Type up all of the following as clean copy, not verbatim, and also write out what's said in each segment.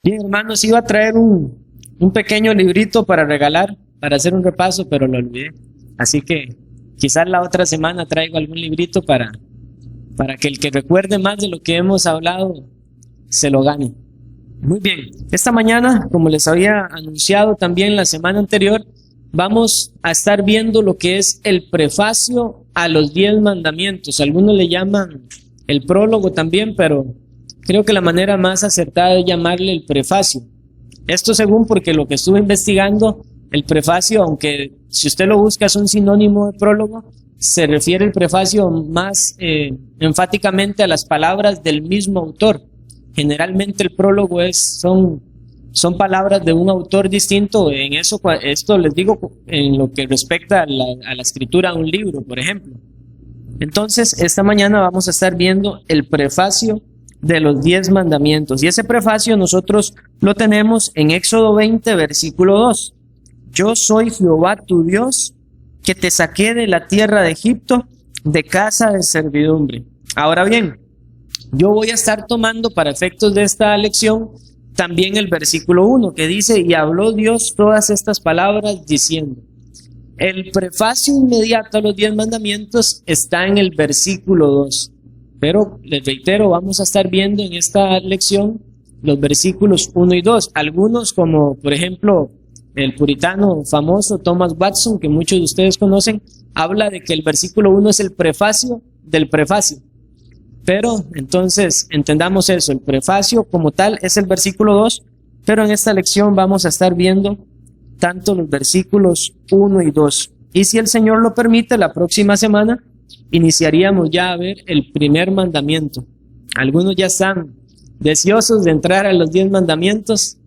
Bien, hermanos, iba a traer un pequeño librito para regalar, para hacer un repaso, pero lo olvidé. Así que quizás la otra semana traigo algún librito para que el que recuerde más de lo que hemos hablado se lo gane. Muy bien, esta mañana, como les había anunciado también la semana anterior, vamos a estar viendo lo que es el prefacio a los 10 mandamientos. Algunos le llaman el prólogo también, pero creo que la manera más acertada es llamarle el prefacio. Esto según porque lo que estuve investigando, el prefacio, aunque si usted lo busca es un sinónimo de prólogo, se refiere el prefacio más enfáticamente a las palabras del mismo autor. Generalmente el prólogo son palabras de un autor distinto. En eso, esto les digo en lo que respecta a la escritura de un libro, por ejemplo. Entonces, esta mañana vamos a estar viendo el prefacio de los 10 mandamientos. Y ese prefacio nosotros lo tenemos en Éxodo 20, versículo 2. Yo soy Jehová tu Dios, que te saqué de la tierra de Egipto, de casa de servidumbre. Ahora bien, yo voy a estar tomando para efectos de esta lección también el versículo 1, que dice, y habló Dios todas estas palabras diciendo. El prefacio inmediato a los 10 mandamientos está en el versículo 2. Pero les reitero, vamos a estar viendo en esta lección los versículos 1 y 2. Algunos, como por ejemplo el puritano famoso Thomas Watson, que muchos de ustedes conocen, habla de que el versículo 1 es el prefacio del prefacio. Pero entonces entendamos eso, el prefacio como tal es el versículo 2, pero en esta lección vamos a estar viendo tanto los versículos 1 y 2. Y si el Señor lo permite, la próxima semana iniciaríamos ya a ver el primer mandamiento. Algunos ya están deseosos de entrar a los 10 mandamientos,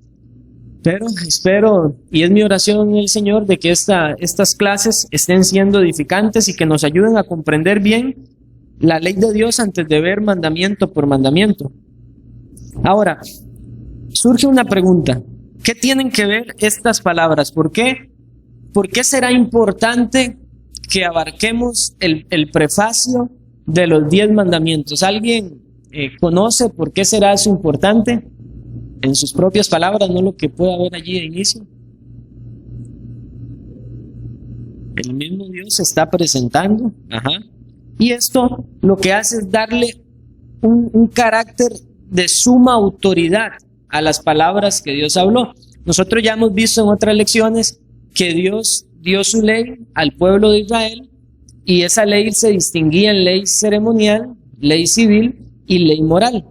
pero espero, y es mi oración en el Señor, de que estas clases estén siendo edificantes y que nos ayuden a comprender bien la ley de Dios antes de ver mandamiento por mandamiento. Ahora, surge una pregunta. ¿Qué tienen que ver estas palabras? ¿Por qué será importante que abarquemos el prefacio de los 10 mandamientos? ¿Alguien conoce por qué será eso importante? En sus propias palabras, no lo que pueda haber allí de inicio. El mismo Dios se está presentando. Y esto lo que hace es darle un carácter de suma autoridad a las palabras que Dios habló. Nosotros ya hemos visto en otras lecciones que Dios dio su ley al pueblo de Israel y esa ley se distinguía en ley ceremonial, ley civil y ley moral.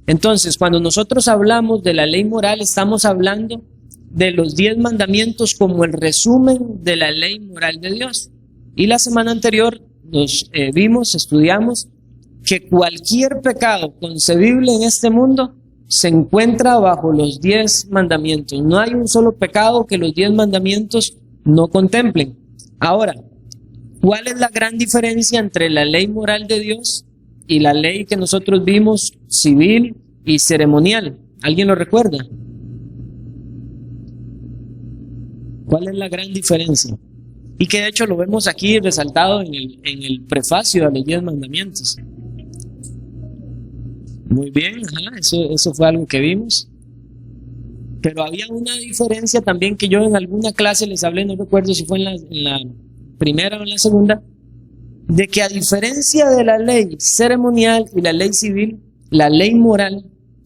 Entonces, cuando nosotros hablamos de la ley moral, estamos hablando de los 10 mandamientos como el resumen de la ley moral de Dios. Y la semana anterior estudiamos que cualquier pecado concebible en este mundo se encuentra bajo los 10 mandamientos. No hay un solo pecado que los 10 mandamientos no contemplen. Ahora, ¿cuál es la gran diferencia entre la ley moral de Dios y la ley que nosotros vimos civil y ceremonial? ¿Alguien lo recuerda? ¿Cuál es la gran diferencia? Y que de hecho lo vemos aquí resaltado en el prefacio a los 10 mandamientos. Muy bien, eso fue algo que vimos. Pero había una diferencia también que yo en alguna clase les hablé, no recuerdo si fue en la primera o en la segunda, de que a diferencia de la ley ceremonial y la ley civil, la ley moral,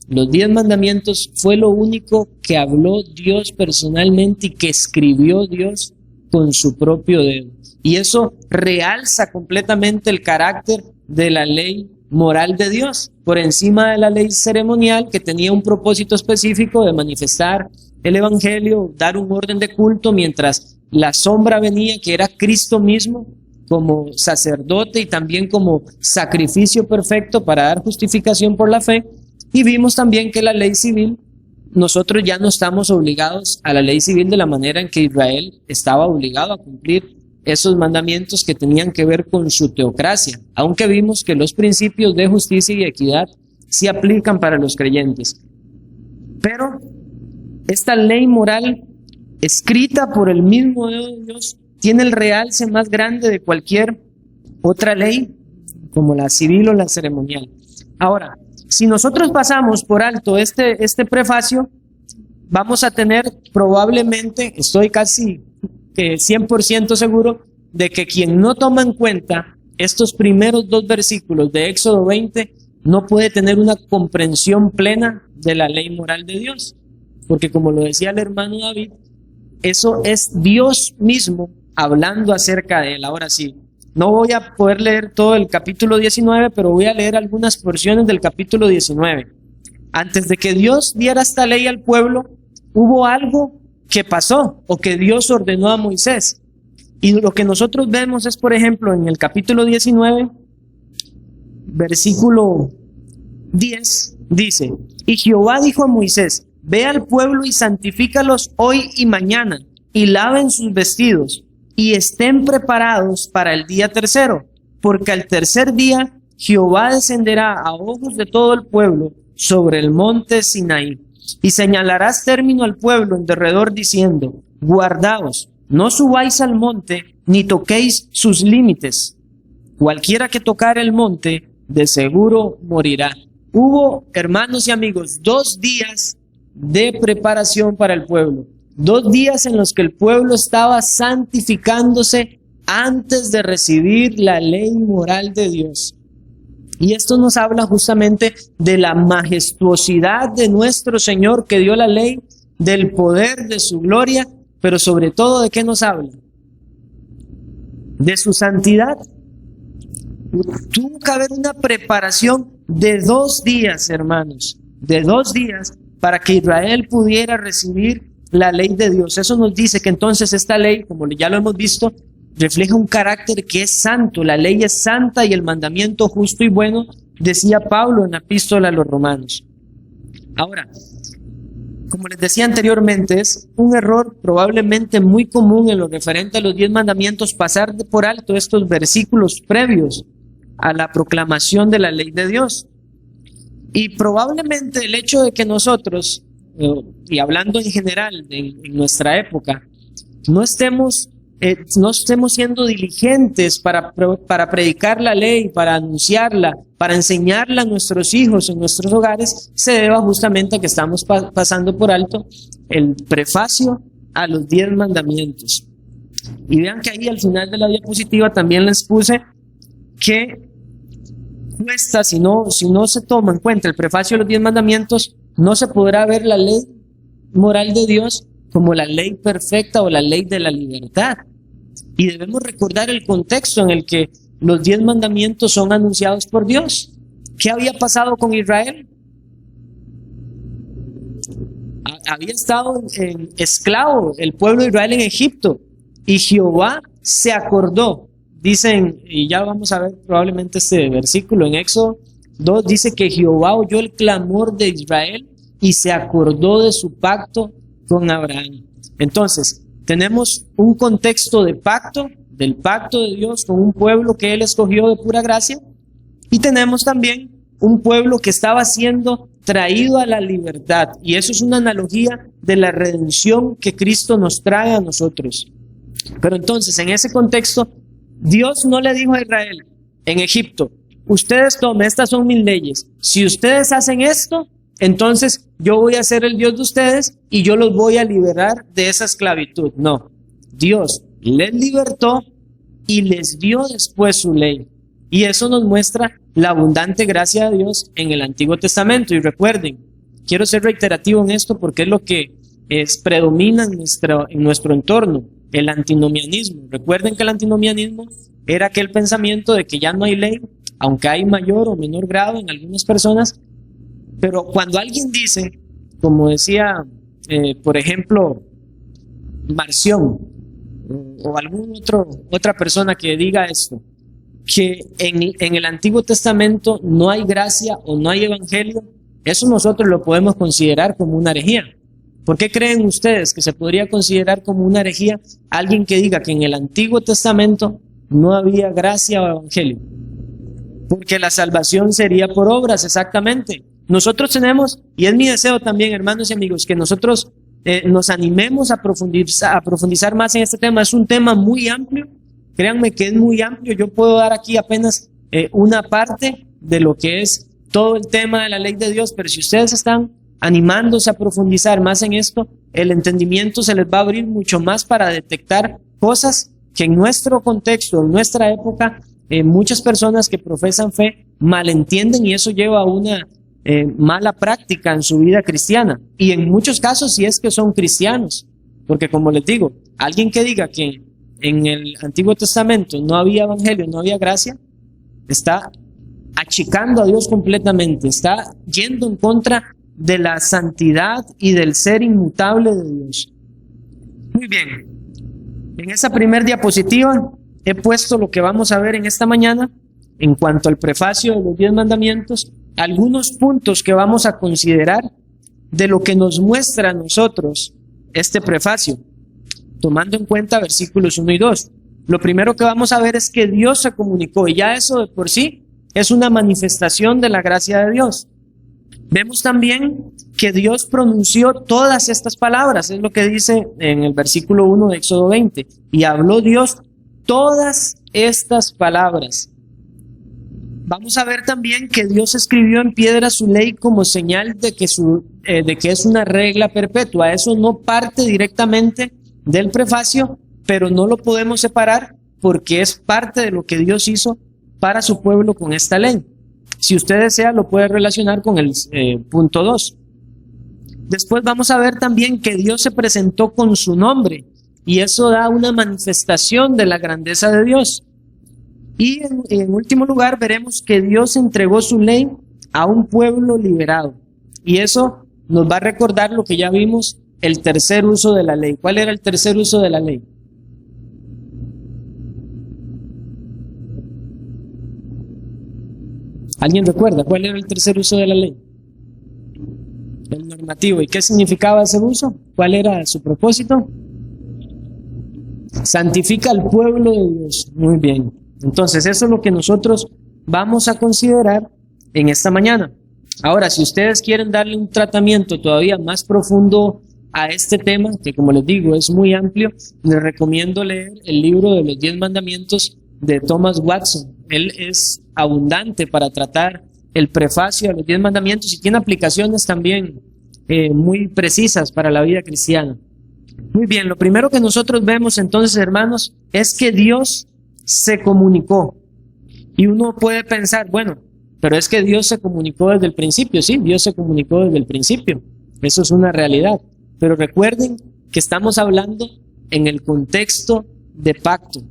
los 10 mandamientos, fue lo único que habló Dios personalmente y que escribió Dios con su propio dedo. Y eso realza completamente el carácter de la ley moral de Dios, por encima de la ley ceremonial que tenía un propósito específico de manifestar el evangelio, dar un orden de culto, mientras la sombra venía, que era Cristo mismo, como sacerdote y también como sacrificio perfecto para dar justificación por la fe. Y vimos también que la ley civil, nosotros ya no estamos obligados a la ley civil de la manera en que Israel estaba obligado a cumplir esos mandamientos que tenían que ver con su teocracia, aunque vimos que los principios de justicia y equidad sí aplican para los creyentes. Pero esta ley moral, escrita por el mismo Dios, tiene el realce más grande de cualquier otra ley, como la civil o la ceremonial. Ahora, si nosotros pasamos por alto este prefacio, vamos a tener probablemente, estoy casi 100% seguro, de que quien no toma en cuenta estos primeros 2 versículos de Éxodo 20 no puede tener una comprensión plena de la ley moral de Dios. Porque como lo decía el hermano David, eso es Dios mismo hablando acerca de él. Ahora sí, no voy a poder leer todo el capítulo 19, pero voy a leer algunas porciones del capítulo 19. Antes de que Dios diera esta ley al pueblo, hubo algo que pasó o que Dios ordenó a Moisés. Y lo que nosotros vemos es, por ejemplo, en el capítulo 19, versículo 10, dice: y Jehová dijo a Moisés: ve al pueblo y santifícalos hoy y mañana, y laven sus vestidos, y estén preparados para el día tercero, porque al tercer día Jehová descenderá a ojos de todo el pueblo sobre el monte Sinaí, y señalarás término al pueblo en derredor diciendo: guardaos, no subáis al monte, ni toquéis sus límites. Cualquiera que tocar el monte, de seguro morirá. Hubo, hermanos y amigos, 2 días de preparación para el pueblo. 2 días en los que el pueblo estaba santificándose antes de recibir la ley moral de Dios. Y esto nos habla justamente de la majestuosidad de nuestro Señor que dio la ley, del poder de su gloria, pero sobre todo, ¿de qué nos habla? De su santidad. Tuvo que haber una preparación de 2 días, hermanos, de 2 días para que Israel pudiera recibir la ley de Dios. Eso nos dice que entonces esta ley, como ya lo hemos visto, refleja un carácter que es santo. La ley es santa y el mandamiento justo y bueno, decía Pablo en la epístola a los Romanos. Ahora, como les decía anteriormente, es un error probablemente muy común en lo referente a los 10 mandamientos pasar por alto estos versículos previos a la proclamación de la ley de Dios. Y probablemente el hecho de que nosotros, y hablando en general en nuestra época, no estemos siendo diligentes para predicar la ley, para anunciarla, para enseñarla a nuestros hijos en nuestros hogares, se deba justamente a que estamos pasando por alto el prefacio a los 10 mandamientos. Y vean que ahí al final de la diapositiva también les puse que cuesta, si no se toma en cuenta el prefacio de los 10 mandamientos, no se podrá ver la ley moral de Dios como la ley perfecta o la ley de la libertad. Y debemos recordar el contexto en el que los 10 mandamientos son anunciados por Dios. ¿Qué había pasado con Israel? Había estado esclavo el pueblo de Israel en Egipto, y Jehová se acordó. Dicen, y ya vamos a ver probablemente este versículo en Éxodo 2, dice que Jehová oyó el clamor de Israel y se acordó de su pacto con Abraham. Entonces, tenemos un contexto de pacto, del pacto de Dios con un pueblo que Él escogió de pura gracia, y tenemos también un pueblo que estaba siendo traído a la libertad, y eso es una analogía de la redención que Cristo nos trae a nosotros. Pero entonces, en ese contexto, Dios no le dijo a Israel en Egipto: ustedes tomen, estas son mis leyes, si ustedes hacen esto, entonces yo voy a ser el Dios de ustedes y yo los voy a liberar de esa esclavitud. No, Dios les libertó y les dio después su ley. Y eso nos muestra la abundante gracia de Dios en el Antiguo Testamento. Y recuerden, quiero ser reiterativo en esto porque es lo que predomina en nuestro entorno, el antinomianismo. Recuerden que el antinomianismo era aquel pensamiento de que ya no hay ley, aunque hay mayor o menor grado en algunas personas. Pero cuando alguien dice, como decía, por ejemplo, Marción, o otra persona que diga esto, que en el Antiguo Testamento no hay gracia o no hay evangelio, eso nosotros lo podemos considerar como una herejía. ¿Por qué creen ustedes que se podría considerar como una herejía alguien que diga que en el Antiguo Testamento no había gracia o evangelio? Porque la salvación sería por obras, exactamente. Nosotros tenemos, y es mi deseo también, hermanos y amigos, que nosotros nos animemos a profundizar más en este tema. Es un tema muy amplio, créanme que es muy amplio. Yo puedo dar aquí apenas una parte de lo que es todo el tema de la ley de Dios, pero si ustedes están animándose a profundizar más en esto, el entendimiento se les va a abrir mucho más para detectar cosas que en nuestro contexto, en nuestra época, muchas personas que profesan fe malentienden, y eso lleva a una mala práctica en su vida cristiana. Y en muchos casos, si es que son cristianos, porque como les digo, alguien que diga que en el Antiguo Testamento no había evangelio, no había gracia, está achicando a Dios completamente, está yendo en contra de la santidad y del ser inmutable de Dios. Muy bien, en esa primera diapositiva he puesto lo que vamos a ver en esta mañana en cuanto al prefacio de los 10 mandamientos, algunos puntos que vamos a considerar de lo que nos muestra a nosotros este prefacio, tomando en cuenta versículos 1 y 2. Lo primero que vamos a ver es que Dios se comunicó, y ya eso de por sí es una manifestación de la gracia de Dios. Vemos también que Dios pronunció todas estas palabras, es lo que dice en el versículo 1 de Éxodo 20, y habló Dios todas estas palabras. Vamos a ver también que Dios escribió en piedra su ley como señal de que es una regla perpetua. Eso no parte directamente del prefacio, pero no lo podemos separar porque es parte de lo que Dios hizo para su pueblo con esta ley. Si usted desea, lo puede relacionar con el punto 2. Después vamos a ver también que Dios se presentó con su nombre, y eso da una manifestación de la grandeza de Dios. Y en último lugar veremos que Dios entregó su ley a un pueblo liberado. Y eso nos va a recordar lo que ya vimos, el tercer uso de la ley. ¿Cuál era el tercer uso de la ley? ¿Alguien recuerda cuál era el tercer uso de la ley? El normativo. ¿Y qué significaba ese uso? ¿Cuál era su propósito? Santifica al pueblo de Dios. Muy bien. Entonces, eso es lo que nosotros vamos a considerar en esta mañana. Ahora, si ustedes quieren darle un tratamiento todavía más profundo a este tema, que como les digo es muy amplio, les recomiendo leer el libro de los 10 mandamientos de Thomas Watson. Él es abundante para tratar el prefacio a los 10 mandamientos y tiene aplicaciones también muy precisas para la vida cristiana. Muy bien, lo primero que nosotros vemos entonces, hermanos, es que Dios se comunicó. Y uno puede pensar, bueno, pero es que Dios se comunicó desde el principio. Sí, Dios se comunicó desde el principio. Eso es una realidad. Pero recuerden que estamos hablando en el contexto de pacto.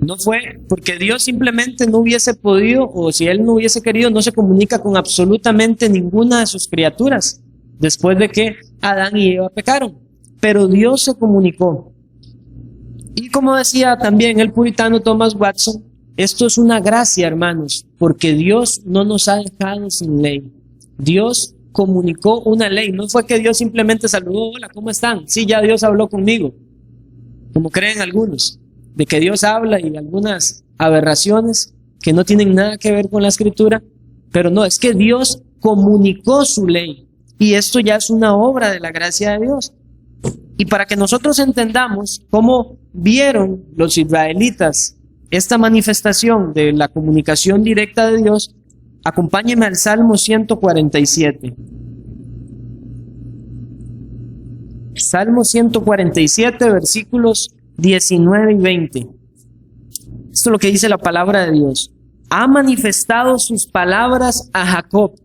No fue porque Dios simplemente no hubiese podido, o si Él no hubiese querido, no se comunica con absolutamente ninguna de sus criaturas después de que Adán y Eva pecaron. Pero Dios se comunicó. Y como decía también el puritano Thomas Watson, esto es una gracia, hermanos, porque Dios no nos ha dejado sin ley. Dios comunicó una ley. No fue que Dios simplemente saludó, hola, ¿cómo están? Sí, ya Dios habló conmigo, como creen algunos, de que Dios habla y algunas aberraciones que no tienen nada que ver con la Escritura, pero no, es que Dios comunicó su ley, y esto ya es una obra de la gracia de Dios. Y para que nosotros entendamos cómo vieron los israelitas esta manifestación de la comunicación directa de Dios, acompáñenme al Salmo 147. Salmo 147, versículos 19 y 20. Esto es lo que dice la palabra de Dios. Ha manifestado sus palabras a Jacob,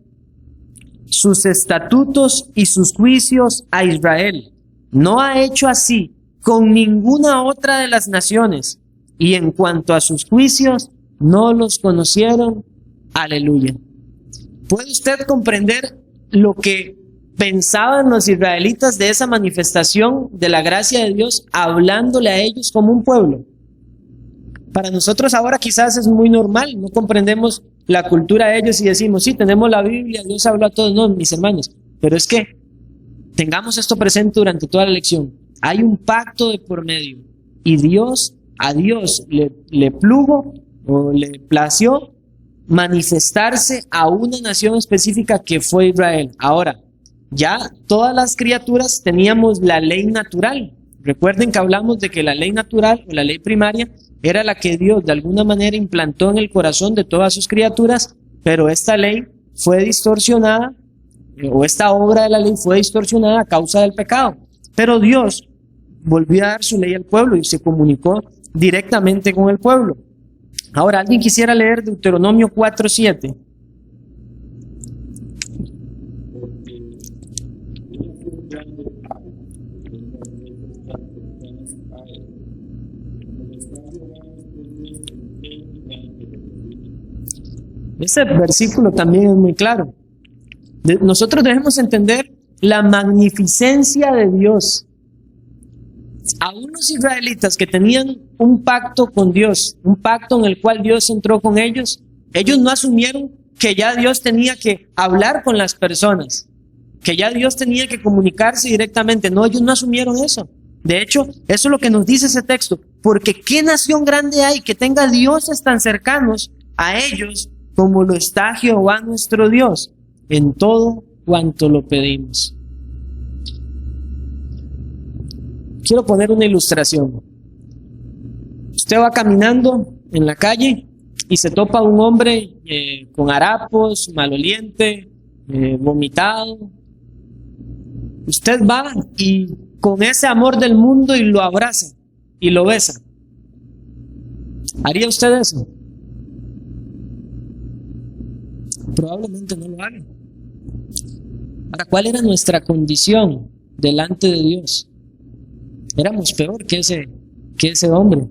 sus estatutos y sus juicios a Israel. No ha hecho así con ninguna otra de las naciones, y en cuanto a sus juicios, no los conocieron. Aleluya. ¿Puede usted comprender lo que pensaban los israelitas de esa manifestación de la gracia de Dios, hablándole a ellos como un pueblo? Para nosotros ahora quizás es muy normal, no comprendemos la cultura de ellos y decimos, sí, tenemos la Biblia, Dios habló a todos. No, mis hermanos, pero es que tengamos esto presente durante toda la lección. Hay un pacto de por medio, y a Dios le plugo o le plació manifestarse a una nación específica que fue Israel. Ahora, ya todas las criaturas teníamos la ley natural. Recuerden que hablamos de que la ley natural o la ley primaria era la que Dios de alguna manera implantó en el corazón de todas sus criaturas, pero esta ley fue distorsionada o esta obra de la ley fue distorsionada a causa del pecado. Pero Dios volvió a dar su ley al pueblo y se comunicó directamente con el pueblo. Ahora, ¿alguien quisiera leer Deuteronomio 4:7? Este versículo también es muy claro. Nosotros debemos entender la magnificencia de Dios. A unos israelitas que tenían un pacto con Dios, un pacto en el cual Dios entró con ellos no asumieron que ya Dios tenía que hablar con las personas, que ya Dios tenía que comunicarse directamente. No, ellos no asumieron eso. De hecho, eso es lo que nos dice ese texto. Porque ¿qué nación grande hay que tenga dioses tan cercanos a ellos como lo está Jehová nuestro Dios en todo cuanto lo pedimos? Quiero poner una ilustración. Usted va caminando en la calle y se topa un hombre con harapos, maloliente, vomitado. Usted va y con ese amor del mundo y lo abraza y lo besa. ¿Haría usted eso? Probablemente no lo haga. Ahora, ¿cuál era nuestra condición delante de Dios? Éramos peor que ese hombre,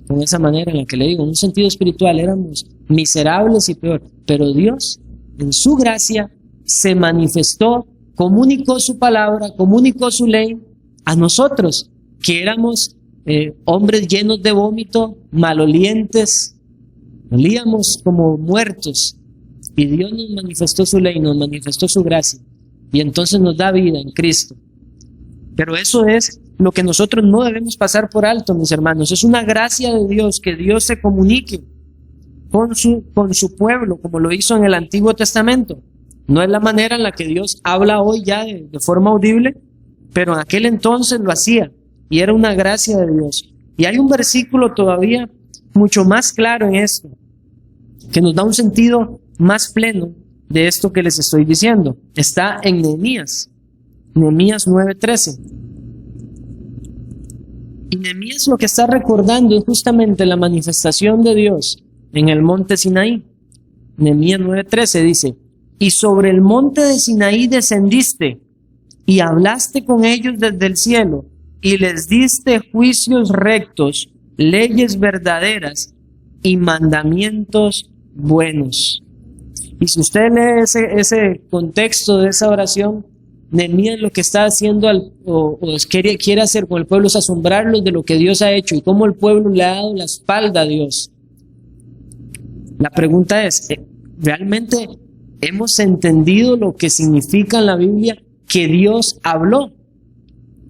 con esa manera en la que le digo, en un sentido espiritual, éramos miserables y peor. Pero Dios, en su gracia, se manifestó, comunicó su palabra, comunicó su ley a nosotros, que éramos hombres llenos de vómito, malolientes, olíamos como muertos. Y Dios nos manifestó su ley, nos manifestó su gracia. Y entonces nos da vida en Cristo. Pero eso es lo que nosotros no debemos pasar por alto, mis hermanos. Es una gracia de Dios que Dios se comunique con su pueblo, como lo hizo en el Antiguo Testamento. No es la manera en la que Dios habla hoy ya de forma audible, pero en aquel entonces lo hacía. Y era una gracia de Dios. Y hay un versículo todavía mucho más claro en esto, que nos da un sentido más pleno de esto que les estoy diciendo. Está en Nehemías 9:13. Y Nehemías lo que está recordando es justamente la manifestación de Dios en el monte Sinaí. Nehemías 9:13 dice: y sobre el monte de Sinaí descendiste y hablaste con ellos desde el cielo y les diste juicios rectos, leyes verdaderas y mandamientos buenos. Y si usted lee ese contexto de esa oración, Nehemías lo que está haciendo quiere hacer con el pueblo es asombrarlos de lo que Dios ha hecho y cómo el pueblo le ha dado la espalda a Dios. La pregunta es, ¿realmente hemos entendido lo que significa en la Biblia que Dios habló?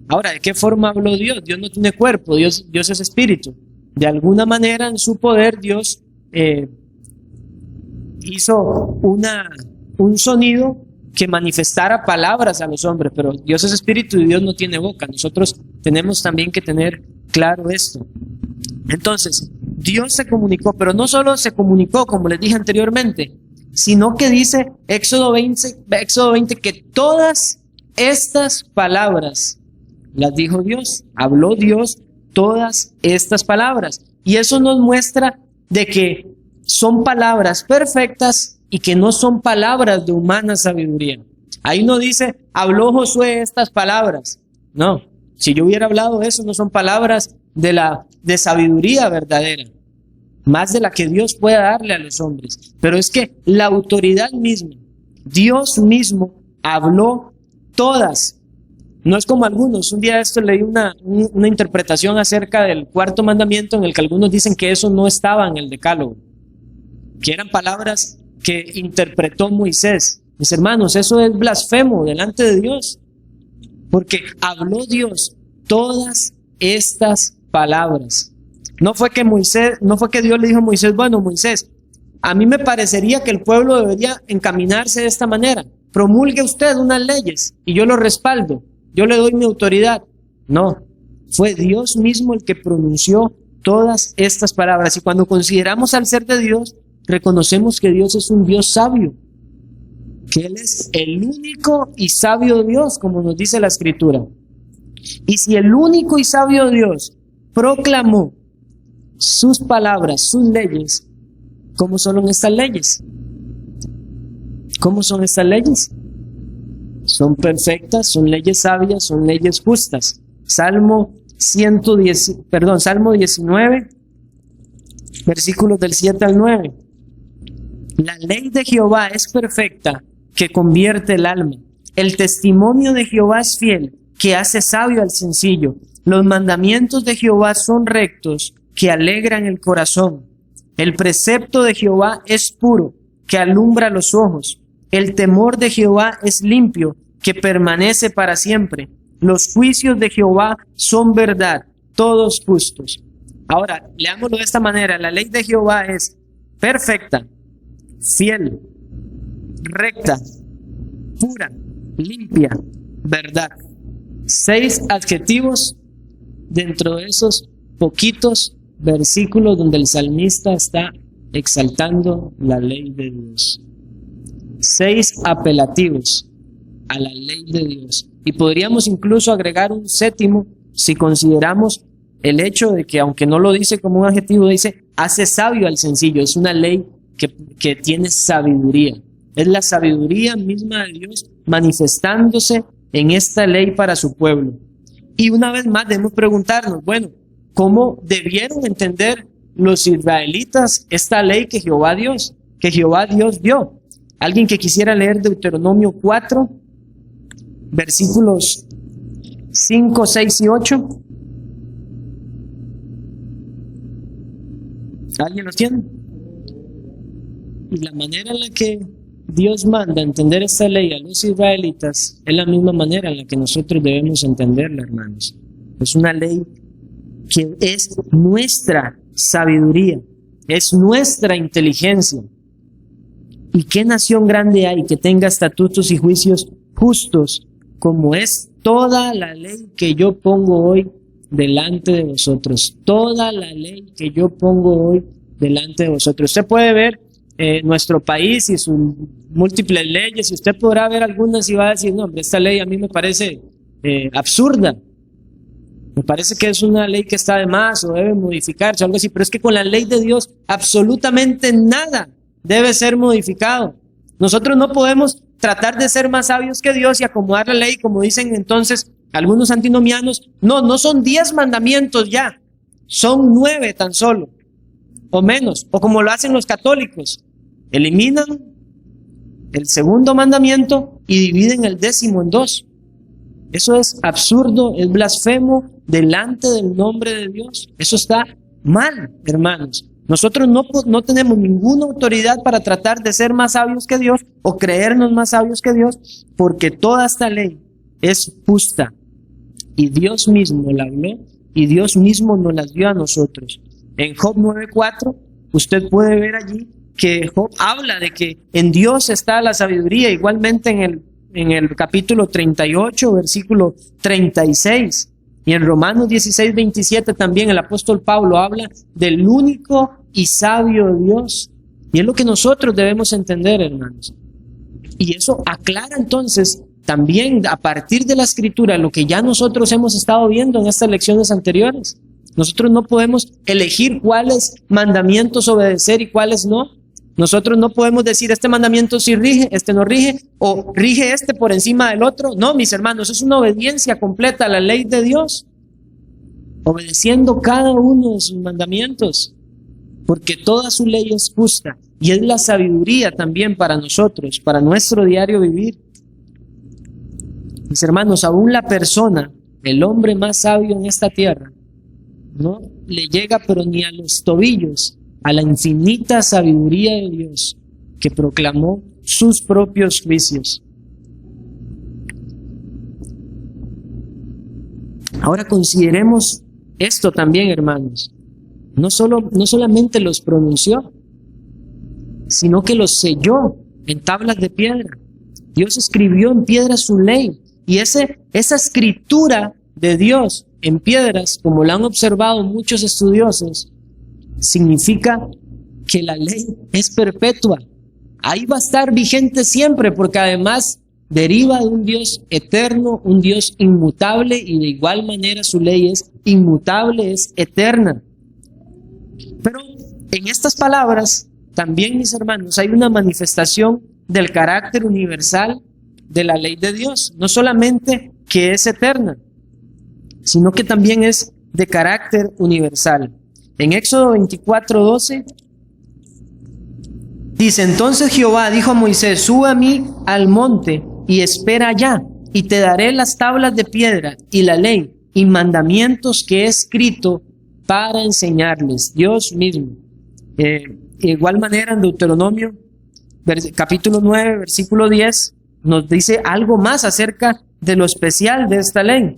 Ahora, ¿de qué forma habló Dios? Dios no tiene cuerpo, Dios es espíritu. De alguna manera en su poder Dios hizo un sonido que manifestara palabras a los hombres, pero Dios es espíritu y Dios no tiene boca. Nosotros tenemos también que tener claro esto. Entonces, Dios se comunicó, pero no solo se comunicó, como les dije anteriormente, sino que dice Éxodo 20 que todas estas palabras las dijo Dios, habló Dios todas estas palabras. Y eso nos muestra de que son palabras perfectas y que no son palabras de humana sabiduría. Ahí no dice, habló Josué estas palabras. No, si yo hubiera hablado eso, no son palabras de sabiduría verdadera, más de la que Dios pueda darle a los hombres. Pero es que la autoridad misma, Dios mismo, habló todas. No es como algunos. Un día de esto leí una interpretación acerca del cuarto mandamiento en el que algunos dicen que eso no estaba en el decálogo, que eran palabras que interpretó Moisés. Mis hermanos, eso es blasfemo delante de Dios, porque habló Dios todas estas palabras. No fue que Dios le dijo a Moisés, bueno, Moisés, a mí me parecería que el pueblo debería encaminarse de esta manera. Promulgue usted unas leyes y yo lo respaldo, yo le doy mi autoridad. No, fue Dios mismo el que pronunció todas estas palabras. Y cuando consideramos al ser de Dios, reconocemos que Dios es un Dios sabio. que Él es el único y sabio Dios, como nos dice la Escritura. Y si el único y sabio Dios proclamó sus palabras, sus leyes, ¿cómo son estas leyes? ¿Cómo son estas leyes? Son perfectas, son leyes sabias, son leyes justas. Salmo 19, versículos del 7 al 9. La ley de Jehová es perfecta, que convierte el alma. El testimonio de Jehová es fiel, que hace sabio al sencillo. Los mandamientos de Jehová son rectos, que alegran el corazón. El precepto de Jehová es puro, que alumbra los ojos. El temor de Jehová es limpio, que permanece para siempre. Los juicios de Jehová son verdad, todos justos. Ahora, leámoslo de esta manera. La ley de Jehová es perfecta, fiel, recta, pura, limpia, verdad. 6 adjetivos dentro de esos poquitos versículos donde el salmista está exaltando la ley de Dios. 6 apelativos a la ley de Dios. Y podríamos incluso agregar un 7º si consideramos el hecho de que, aunque no lo dice como un adjetivo, dice, hace sabio al sencillo. Es una ley que tiene sabiduría. Es la sabiduría misma de Dios manifestándose en esta ley para su pueblo. Y una vez más debemos preguntarnos, bueno, ¿cómo debieron entender los israelitas esta ley que Jehová Dios dio? Alguien que quisiera leer Deuteronomio 4, versículos 5, 6 y 8. ¿Alguien los tiene? Y la manera en la que Dios manda entender esta ley a los israelitas es la misma manera en la que nosotros debemos entenderla, hermanos. Es una ley que es nuestra sabiduría, es nuestra inteligencia. ¿Y qué nación grande hay que tenga estatutos y juicios justos como es toda la ley que yo pongo hoy delante de vosotros? Toda la ley que yo pongo hoy delante de vosotros. Usted puede ver nuestro país y sus múltiples leyes, y usted podrá ver algunas y va a decir, no, hombre, esta ley a mí me parece absurda. Me parece que es una ley que está de más o debe modificarse o algo así, pero es que con la ley de Dios absolutamente nada debe ser modificado. Nosotros no podemos tratar de ser más sabios que Dios y acomodar la ley, como dicen entonces algunos antinomianos. No son 10 mandamientos ya, son 9 tan solo, o menos, o como lo hacen los católicos, eliminan el segundo mandamiento y dividen el 10º en 2. Eso es absurdo, es blasfemo delante del nombre de Dios. Eso está mal, hermanos. Nosotros no tenemos ninguna autoridad para tratar de ser más sabios que Dios o creernos más sabios que Dios, porque toda esta ley es justa. Y Dios mismo la habló y Dios mismo nos las dio a nosotros. En Job 9:4, usted puede ver allí que Job habla de que en Dios está la sabiduría. Igualmente en el capítulo 38, versículo 36. Y en Romanos 16:27 también el apóstol Pablo habla del único y sabio Dios. Y es lo que nosotros debemos entender, hermanos. Y eso aclara entonces también a partir de la Escritura lo que ya nosotros hemos estado viendo en estas lecciones anteriores. Nosotros no podemos elegir cuáles mandamientos obedecer y cuáles no. Nosotros no podemos decir este mandamiento sí rige, este no rige, o rige este por encima del otro. No, mis hermanos, es una obediencia completa a la ley de Dios, obedeciendo cada uno de sus mandamientos, porque toda su ley es justa y es la sabiduría también para nosotros, para nuestro diario vivir. Mis hermanos, aún la persona, el hombre más sabio en esta tierra, no le llega pero ni a los tobillos a la infinita sabiduría de Dios que proclamó sus propios juicios. Ahora consideremos esto también, hermanos. No solamente los pronunció, sino que los selló en tablas de piedra. Dios escribió en piedra su ley. Y esa escritura de Dios en piedras, como la han observado muchos estudiosos, significa que la ley es perpetua, ahí va a estar vigente siempre, porque además deriva de un Dios eterno, un Dios inmutable, y de igual manera su ley es inmutable, es eterna. Pero en estas palabras también, mis hermanos, hay una manifestación del carácter universal de la ley de Dios. No solamente que es eterna, sino que también es de carácter universal. En Éxodo 24:12 dice: entonces Jehová dijo a Moisés: sube a mí al monte y espera allá, y te daré las tablas de piedra y la ley y mandamientos que he escrito para enseñarles. Dios mismo. De igual manera, en Deuteronomio capítulo 9, versículo 10, nos dice algo más acerca de lo especial de esta ley.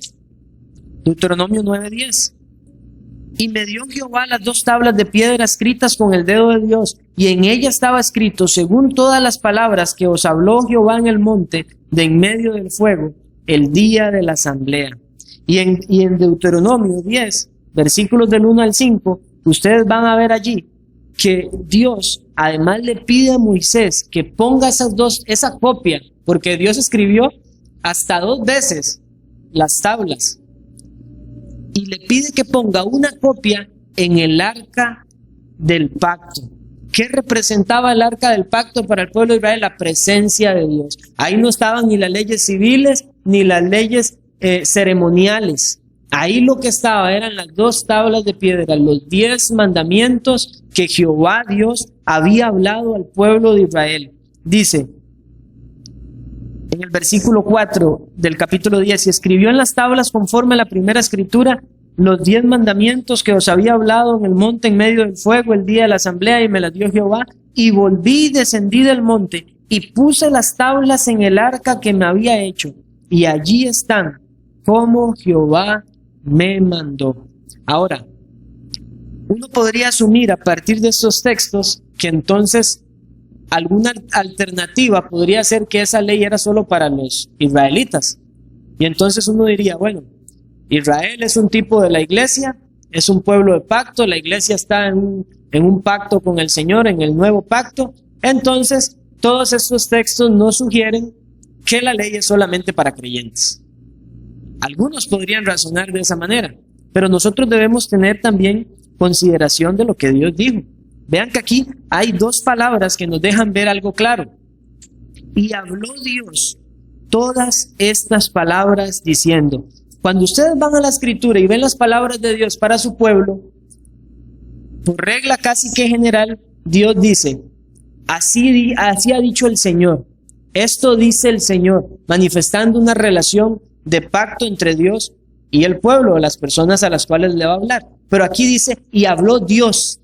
Deuteronomio 9:10. Y me dio Jehová las 2 tablas de piedra escritas con el dedo de Dios, y en ella estaba escrito, según todas las palabras que os habló Jehová en el monte de en medio del fuego, el día de la asamblea. Y en Deuteronomio 10, versículos del 1 al 5, ustedes van a ver allí que Dios además le pide a Moisés que ponga esa copia, porque Dios escribió hasta 2 veces las tablas, y le pide que ponga una copia en el arca del pacto. ¿Qué representaba el arca del pacto para el pueblo de Israel? La presencia de Dios. Ahí no estaban ni las leyes civiles ni las leyes ceremoniales. Ahí lo que estaba eran las 2 tablas de piedra, los 10 mandamientos que Jehová Dios había hablado al pueblo de Israel. Dice en el versículo 4 del capítulo 10: y escribió en las tablas conforme a la primera escritura los 10 mandamientos que os había hablado en el monte en medio del fuego el día de la asamblea, y me las dio Jehová. Y volví y descendí del monte y puse las tablas en el arca que me había hecho, y allí están como Jehová me mandó. Ahora, uno podría asumir a partir de estos textos que entonces alguna alternativa podría ser que esa ley era solo para los israelitas. Y entonces uno diría, bueno, Israel es un tipo de la iglesia, es un pueblo de pacto, la iglesia está en un pacto con el Señor, en el nuevo pacto. Entonces, todos estos textos no sugieren que la ley es solamente para creyentes. Algunos podrían razonar de esa manera, pero nosotros debemos tener también consideración de lo que Dios dijo. Vean que aquí hay 2 palabras que nos dejan ver algo claro. Y habló Dios todas estas palabras diciendo. Cuando ustedes van a la Escritura y ven las palabras de Dios para su pueblo, por regla casi que general, Dios dice: así ha dicho el Señor. Esto dice el Señor, manifestando una relación de pacto entre Dios y el pueblo, de las personas a las cuales le va a hablar. Pero aquí dice: y habló Dios.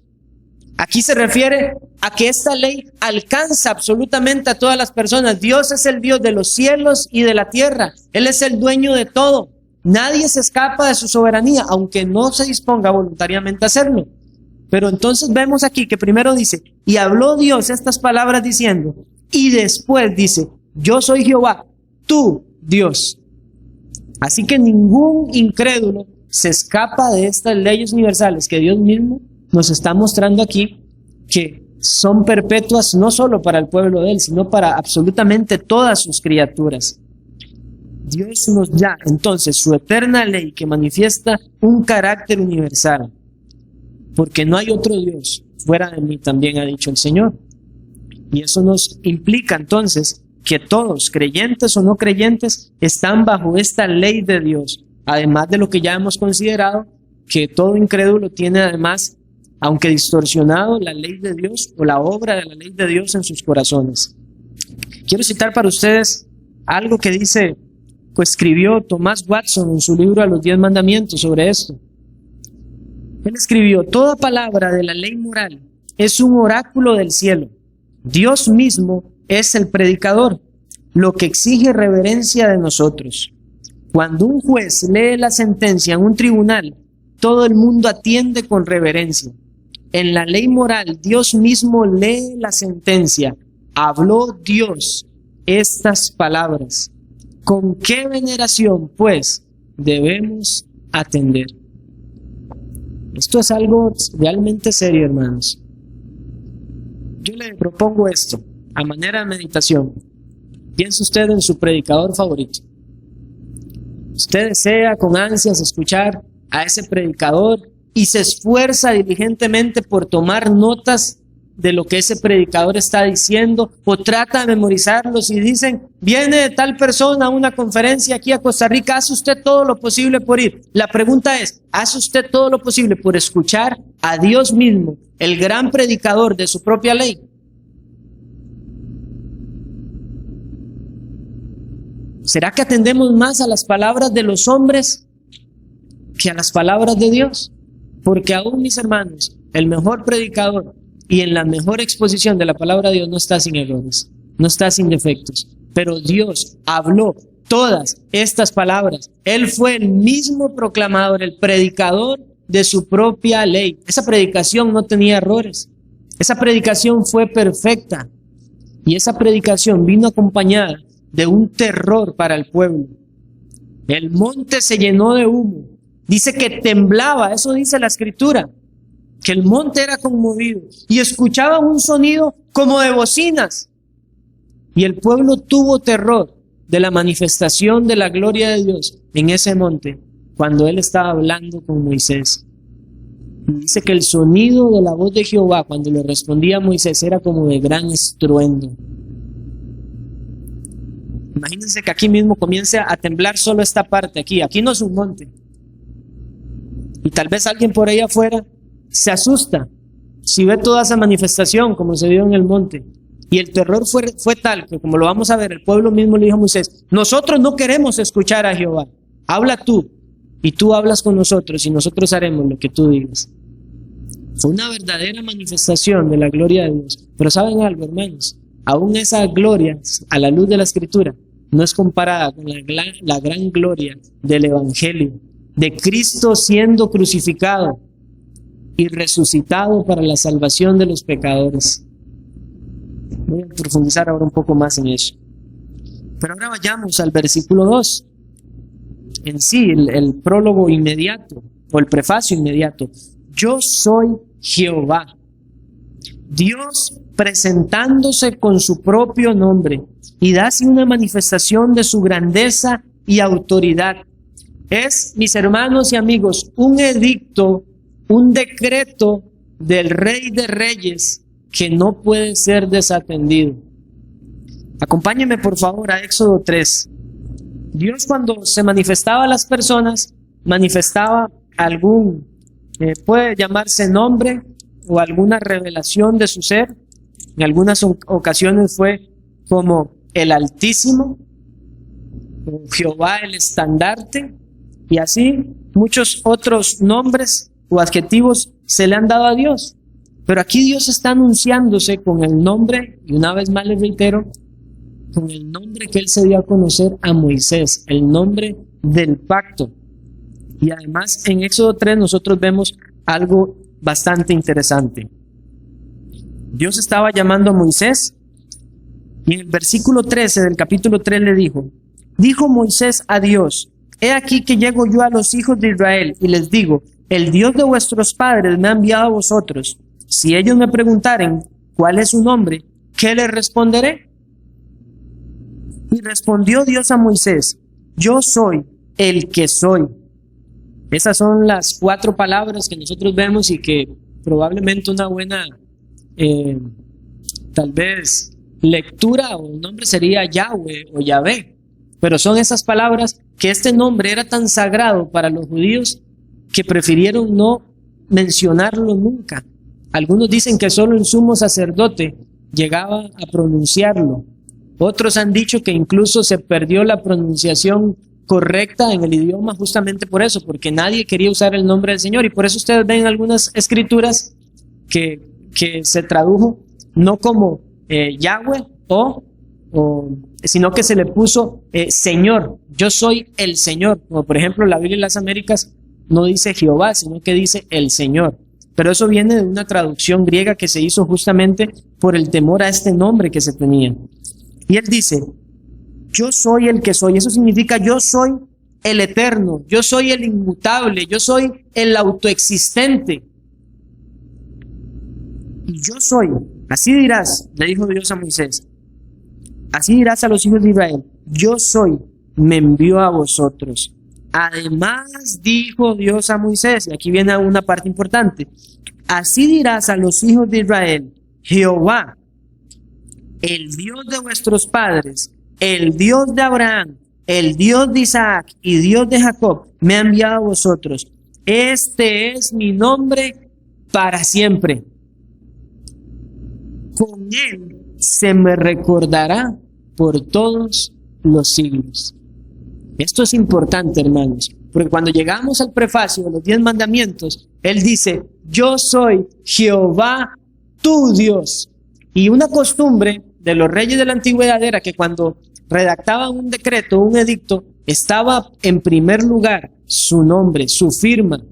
Aquí se refiere a que esta ley alcanza absolutamente a todas las personas. Dios es el Dios de los cielos y de la tierra. Él es el dueño de todo. Nadie se escapa de su soberanía, aunque no se disponga voluntariamente a hacerlo. Pero entonces vemos aquí que primero dice: y habló Dios estas palabras diciendo, y después dice: yo soy Jehová, tu Dios. Así que ningún incrédulo se escapa de estas leyes universales que Dios mismo nos está mostrando aquí, que son perpetuas no solo para el pueblo de Él, sino para absolutamente todas sus criaturas. Dios nos da entonces su eterna ley que manifiesta un carácter universal, porque no hay otro Dios fuera de mí, también ha dicho el Señor. Y eso nos implica entonces que todos, creyentes o no creyentes, están bajo esta ley de Dios, además de lo que ya hemos considerado, que todo incrédulo tiene además, aunque distorsionado, la ley de Dios o la obra de la ley de Dios en sus corazones. Quiero citar para ustedes algo que escribió Thomas Watson en su libro A los 10 Mandamientos sobre esto. Él escribió: toda palabra de la ley moral es un oráculo del cielo. Dios mismo es el predicador, lo que exige reverencia de nosotros. Cuando un juez lee la sentencia en un tribunal, todo el mundo atiende con reverencia. En la ley moral, Dios mismo lee la sentencia. Habló Dios estas palabras. ¿Con qué veneración, pues, debemos atender? Esto es algo realmente serio, hermanos. Yo le propongo esto. a manera de meditación, piense usted en su predicador favorito. Usted desea con ansias escuchar a ese predicador y se esfuerza diligentemente por tomar notas de lo que ese predicador está diciendo, o trata de memorizarlos y dicen, viene de tal persona a una conferencia aquí a Costa Rica, ¿hace usted todo lo posible por ir? La pregunta es, ¿hace usted todo lo posible por escuchar a Dios mismo, el gran predicador de su propia ley? ¿Será que atendemos más a las palabras de los hombres que a las palabras de Dios? Porque aún, mis hermanos, el mejor predicador y en la mejor exposición de la palabra de Dios no está sin errores, no está sin defectos. Pero Dios habló todas estas palabras. Él fue el mismo proclamador, el predicador de su propia ley. Esa predicación no tenía errores. Esa predicación fue perfecta. Y esa predicación vino acompañada de un terror para el pueblo. El monte se llenó de humo. Dice que temblaba, eso dice la Escritura, que el monte era conmovido y escuchaban un sonido como de bocinas. Y el pueblo tuvo terror de la manifestación de la gloria de Dios en ese monte cuando él estaba hablando con Moisés. Y dice que el sonido de la voz de Jehová cuando le respondía a Moisés era como de gran estruendo. Imagínense que aquí mismo comience a temblar solo esta parte aquí no es un monte. Y tal vez alguien por ahí afuera se asusta si ve toda esa manifestación como se vio en el monte. Y el terror fue tal que, como lo vamos a ver, el pueblo mismo le dijo a Moisés, nosotros no queremos escuchar a Jehová, habla tú, y tú hablas con nosotros, y nosotros haremos lo que tú digas. Fue una verdadera manifestación de la gloria de Dios. Pero ¿saben algo, hermanos? Aún esa gloria, a la luz de la Escritura, no es comparada con la gran gloria del Evangelio, de Cristo siendo crucificado y resucitado para la salvación de los pecadores. Voy a profundizar ahora un poco más en eso. Pero ahora vayamos al versículo 2. En sí, el prólogo inmediato, o el prefacio inmediato. Yo soy Jehová. Dios presentándose con su propio nombre y da así una manifestación de su grandeza y autoridad. Es, mis hermanos y amigos, un edicto, un decreto del Rey de Reyes que no puede ser desatendido. Acompáñenme por favor a Éxodo 3. Dios, cuando se manifestaba a las personas, manifestaba algún, puede llamarse nombre o alguna revelación de su ser. En algunas ocasiones fue como el Altísimo, o Jehová el estandarte, y así muchos otros nombres o adjetivos se le han dado a Dios. Pero aquí Dios está anunciándose con el nombre, y una vez más les reitero, con el nombre que Él se dio a conocer a Moisés, el nombre del pacto. Y además en Éxodo 3 nosotros vemos algo bastante interesante. Dios estaba llamando a Moisés y en el versículo 13 del capítulo 3 le dijo Moisés a Dios, he aquí que llego yo a los hijos de Israel y les digo, el Dios de vuestros padres me ha enviado a vosotros. Si ellos me preguntaren cuál es su nombre, ¿qué les responderé? Y respondió Dios a Moisés, yo soy el que soy. Esas son las 4 palabras que nosotros vemos y que probablemente una buena, tal vez, lectura o nombre sería Yahweh o Yahvé. Pero son esas palabras que este nombre era tan sagrado para los judíos que prefirieron no mencionarlo nunca. Algunos dicen que solo el sumo sacerdote llegaba a pronunciarlo. Otros han dicho que incluso se perdió la pronunciación correcta en el idioma justamente por eso, porque nadie quería usar el nombre del Señor. Y por eso ustedes ven algunas escrituras que se tradujo no como Yahweh sino que se le puso Señor. Yo soy el Señor. Como por ejemplo la Biblia de las Américas no dice Jehová, sino que dice el Señor. Pero eso viene de una traducción griega que se hizo justamente por el temor a este nombre que se tenía. Y él dice, yo soy el que soy. Eso significa yo soy el eterno, yo soy el inmutable, yo soy el autoexistente. Y yo soy Así dirás, le dijo Dios a Moisés, así dirás a los hijos de Israel, yo soy, me envió a vosotros. Además dijo Dios a Moisés, y aquí viene una parte importante, así dirás a los hijos de Israel, Jehová, el Dios de vuestros padres, el Dios de Abraham, el Dios de Isaac y Dios de Jacob, me ha enviado a vosotros. Este es mi nombre para siempre. Con él se me recordará por todos los siglos. Esto es importante, hermanos, porque cuando llegamos al prefacio de los 10 mandamientos, él dice, yo soy Jehová tu Dios. Y una costumbre de los reyes de la antigüedad era que cuando redactaban un decreto, un edicto, estaba en primer lugar su nombre, su firma.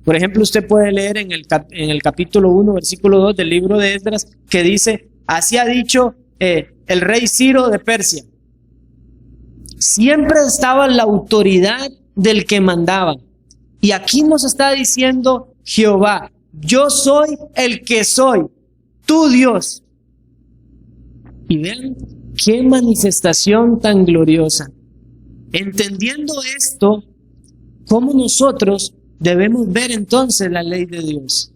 Por ejemplo, usted puede leer en el capítulo 1, versículo 2 del libro de Esdras, que dice, así ha dicho el rey Ciro de Persia. Siempre estaba la autoridad del que mandaba. Y aquí nos está diciendo Jehová, yo soy el que soy, tu Dios. Y vean qué manifestación tan gloriosa. Entendiendo esto, ¿cómo nosotros debemos ver entonces la ley de Dios?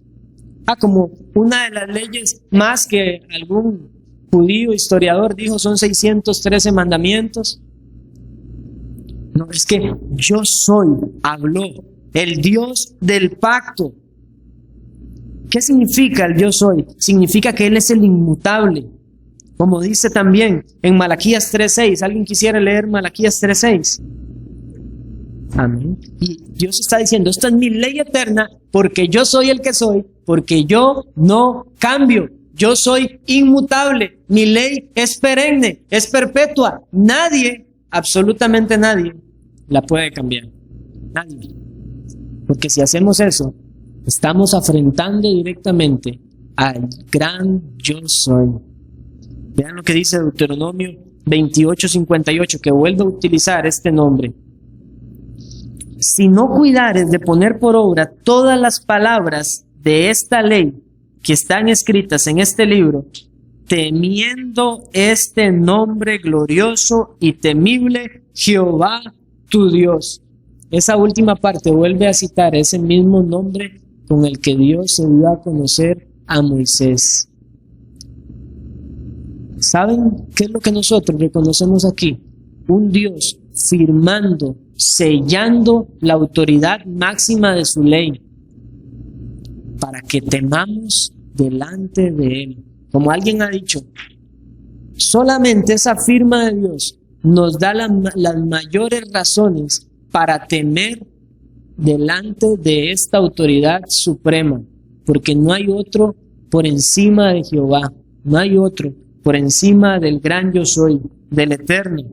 Como una de las leyes más que algún judío historiador dijo son 613 mandamientos. No, es que yo soy, habló, el Dios del pacto. ¿Qué significa el yo soy? Significa que Él es el inmutable. Como dice también en Malaquías 3:6. ¿Alguien quisiera leer Malaquías 3:6? Amén. Y Dios está diciendo, esta es mi ley eterna porque yo soy el que soy, porque yo no cambio. Yo soy inmutable. Mi ley es perenne, es perpetua. Nadie, absolutamente nadie, la puede cambiar. Nadie. Porque si hacemos eso, estamos afrentando directamente al gran yo soy. Vean lo que dice Deuteronomio 28:58, que vuelve a utilizar este nombre. Si no cuidares de poner por obra todas las palabras de esta ley que están escritas en este libro, temiendo este nombre glorioso y temible, Jehová tu Dios. Esa última parte vuelve a citar ese mismo nombre con el que Dios se dio a conocer a Moisés. ¿Saben qué es lo que nosotros reconocemos aquí? Un Dios firmando, sellando la autoridad máxima de su ley para que temamos delante de Él. Como alguien ha dicho, solamente esa firma de Dios nos da las mayores razones para temer delante de esta autoridad suprema, porque no hay otro por encima de Jehová, no hay otro por encima del gran yo soy, del eterno.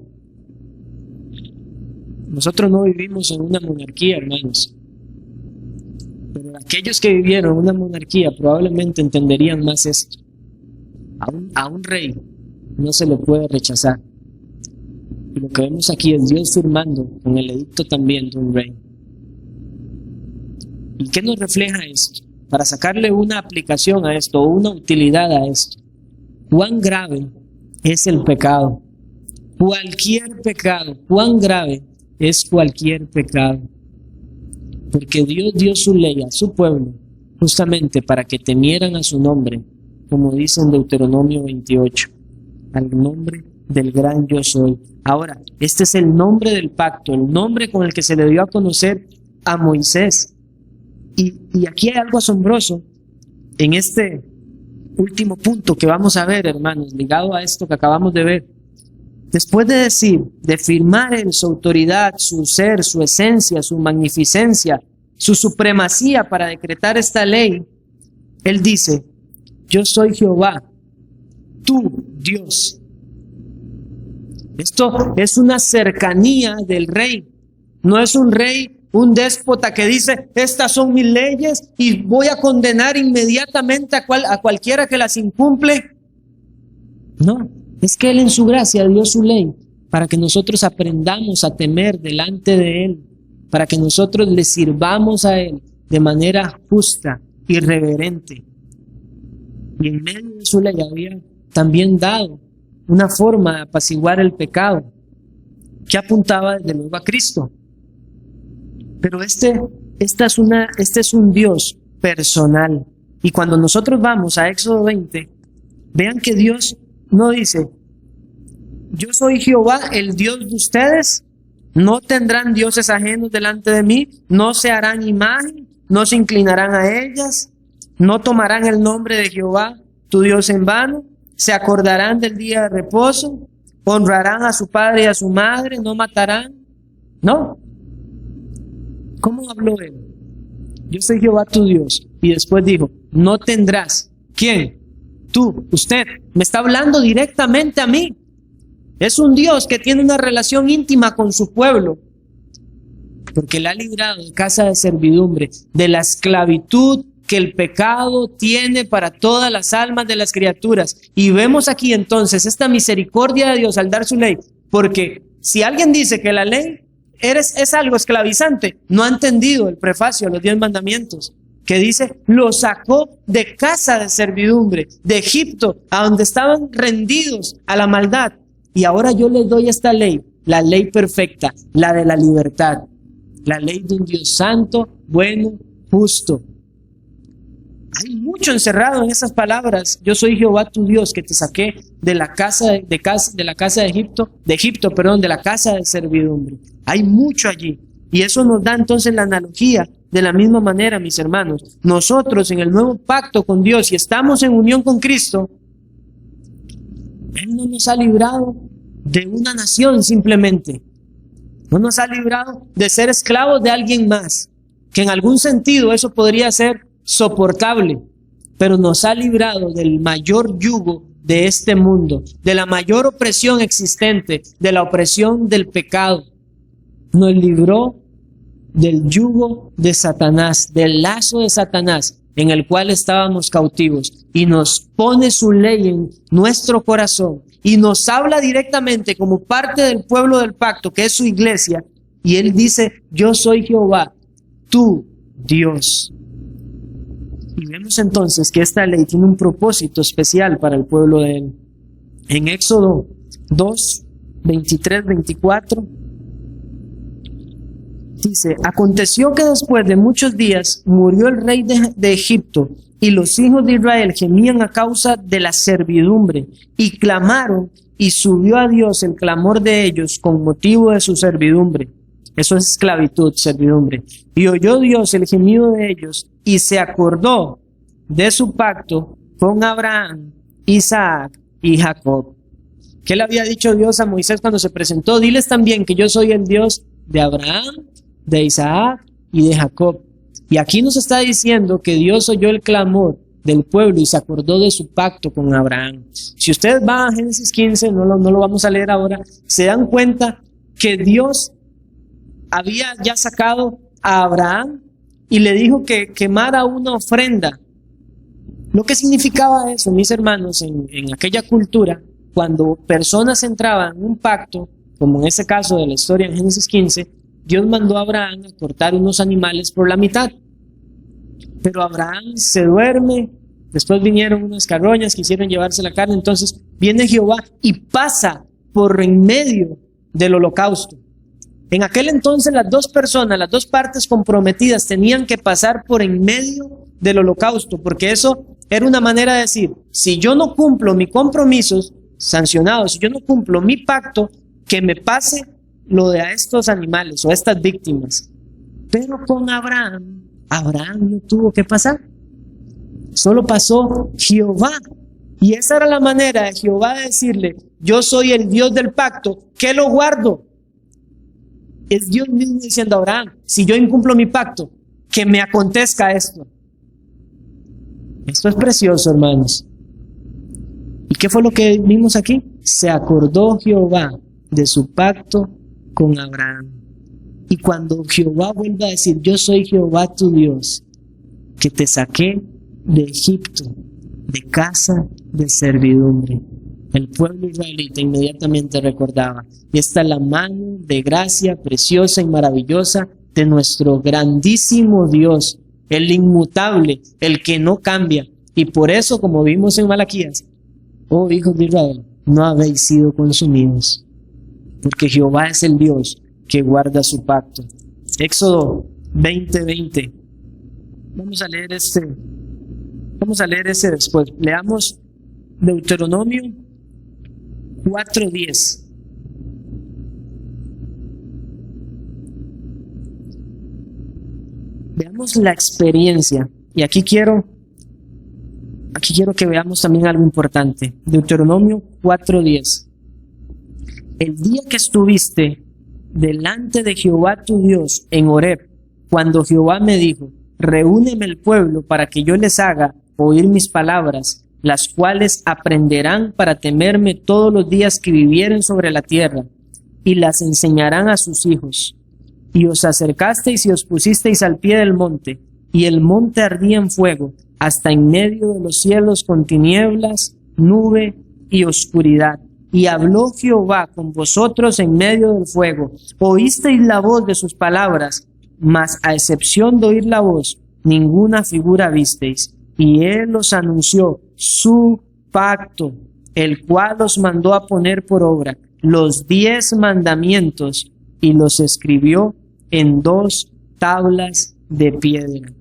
Nosotros no vivimos en una monarquía, hermanos, pero aquellos que vivieron en una monarquía probablemente entenderían más esto. A un rey no se le puede rechazar. Y lo que vemos aquí es Dios firmando con el edicto también de un rey. ¿Y qué nos refleja esto? Para sacarle una aplicación a esto, o una utilidad a esto. ¿Cuán grave es el pecado? Cualquier pecado, ¿cuán grave es cualquier pecado? Porque Dios dio su ley a su pueblo justamente para que temieran a su nombre, como dice en Deuteronomio 28, al nombre del gran yo soy. Ahora, este es el nombre del pacto, el nombre con el que se le dio a conocer a Moisés. Y aquí hay algo asombroso en este último punto que vamos a ver, hermanos, ligado a esto que acabamos de ver. Después de decir, de firmar en su autoridad, su ser, su esencia, su magnificencia, su supremacía para decretar esta ley, Él dice, yo soy Jehová, tu Dios. Esto es una cercanía del rey. No es un rey, un déspota que dice, estas son mis leyes y voy a condenar inmediatamente a cualquiera que las incumple. No, es que Él en su gracia dio su ley para que nosotros aprendamos a temer delante de Él, para que nosotros le sirvamos a Él de manera justa y reverente. y en medio de su ley había también dado una forma de apaciguar el pecado que apuntaba desde luego a Cristo. Pero este es un Dios personal. Y cuando nosotros vamos a Éxodo 20, vean que Dios no dice: yo soy Jehová, el Dios de ustedes, no tendrán dioses ajenos delante de mí, no se harán imagen, no se inclinarán a ellas, no tomarán el nombre de Jehová, tu Dios, en vano, se acordarán del día de reposo, honrarán a su padre y a su madre, no matarán. No. ¿Cómo habló él? Yo soy Jehová tu Dios. Y después dijo: no tendrás. ¿Quién? Tú, usted. Me está hablando directamente a mí. Es un Dios que tiene una relación íntima con su pueblo, porque le ha librado de casa de servidumbre, de la esclavitud que el pecado tiene para todas las almas de las criaturas. Y vemos aquí entonces esta misericordia de Dios al dar su ley, porque si alguien dice que la ley es algo esclavizante, no ha entendido el prefacio a los 10 mandamientos, que dice: lo sacó de casa de servidumbre, de Egipto, a donde estaban rendidos a la maldad. Y ahora yo les doy esta ley, la ley perfecta, la de la libertad, la ley de un Dios santo, bueno, justo. Hay mucho encerrado en esas palabras. Yo soy Jehová tu Dios, que te saqué de la casa de la casa de servidumbre. Hay mucho allí. Y eso nos da entonces la analogía. De la misma manera, mis hermanos, nosotros en el nuevo pacto con Dios, y estamos en unión con Cristo, Él no nos ha librado de una nación simplemente. No nos ha librado de ser esclavos de alguien más, que en algún sentido eso podría ser soportable, pero nos ha librado del mayor yugo de este mundo, de la mayor opresión existente, de la opresión del pecado. Nos libró del yugo de Satanás, del lazo de Satanás en el cual estábamos cautivos, y nos pone su ley en nuestro corazón y nos habla directamente como parte del pueblo del pacto, que es su iglesia, y Él dice: yo soy Jehová, tu Dios. Y vemos entonces que esta ley tiene un propósito especial para el pueblo de Él. En Éxodo 2, 23, 24, dice: aconteció que después de muchos días murió el rey de Egipto, y los hijos de Israel gemían a causa de la servidumbre, y clamaron, y subió a Dios el clamor de ellos con motivo de su servidumbre. Eso es esclavitud, servidumbre. Y oyó Dios el gemido de ellos, y se acordó de su pacto con Abraham, Isaac y Jacob. ¿Qué le había dicho Dios a Moisés cuando se presentó? Diles también que yo soy el Dios de Abraham, de Isaac y de Jacob. Y aquí nos está diciendo que Dios oyó el clamor del pueblo y se acordó de su pacto con Abraham. Si ustedes van a Génesis 15, no lo vamos a leer ahora, se dan cuenta que Dios había ya sacado a Abraham y le dijo que quemara una ofrenda. Lo que significaba eso, mis hermanos, en aquella cultura, cuando personas entraban en un pacto, como en ese caso de la historia en Génesis 15, Dios mandó a Abraham a cortar unos animales por la mitad. Pero Abraham se duerme, después vinieron unas carroñas, quisieron llevarse la carne, entonces viene Jehová y pasa por en medio del holocausto. En aquel entonces las dos partes comprometidas tenían que pasar por en medio del holocausto, porque eso era una manera de decir: si yo no cumplo mis compromisos sancionados, si yo no cumplo mi pacto, que me pase lo de a estos animales o a estas víctimas. Pero con Abraham no tuvo que pasar. Solo pasó Jehová. Y esa era la manera de Jehová de decirle: yo soy el Dios del pacto, que lo guardo. Es Dios mismo diciendo a Abraham: si yo incumplo mi pacto, que me acontezca esto. Esto es precioso, hermanos. ¿Y qué fue lo que vimos aquí? Se acordó Jehová de su pacto con Abraham. Y cuando Jehová vuelve a decir: yo soy Jehová tu Dios, que te saqué de Egipto, de casa de servidumbre, el pueblo israelita inmediatamente recordaba: y esta es la mano de gracia preciosa y maravillosa de nuestro grandísimo Dios, el inmutable, el que no cambia. Y por eso, como vimos en Malaquías, oh hijos de Israel, no habéis sido consumidos, porque Jehová es el Dios que guarda su pacto. Éxodo 20:20. Vamos a leer ese después. Leamos Deuteronomio 4:10. Veamos la experiencia. Y aquí quiero que veamos también algo importante. Deuteronomio 4:10. El día que estuviste delante de Jehová tu Dios en Horeb, cuando Jehová me dijo, reúneme el pueblo para que yo les haga oír mis palabras, las cuales aprenderán para temerme todos los días que vivieren sobre la tierra, y las enseñarán a sus hijos. Y os acercasteis y os pusisteis al pie del monte, y el monte ardía en fuego, hasta en medio de los cielos con tinieblas, nube y oscuridad. Y habló Jehová con vosotros en medio del fuego. Oísteis la voz de sus palabras, mas a excepción de oír la voz, ninguna figura visteis. Y él os anunció su pacto, el cual os mandó a poner por obra los 10 mandamientos, y los escribió en 2 tablas de piedra.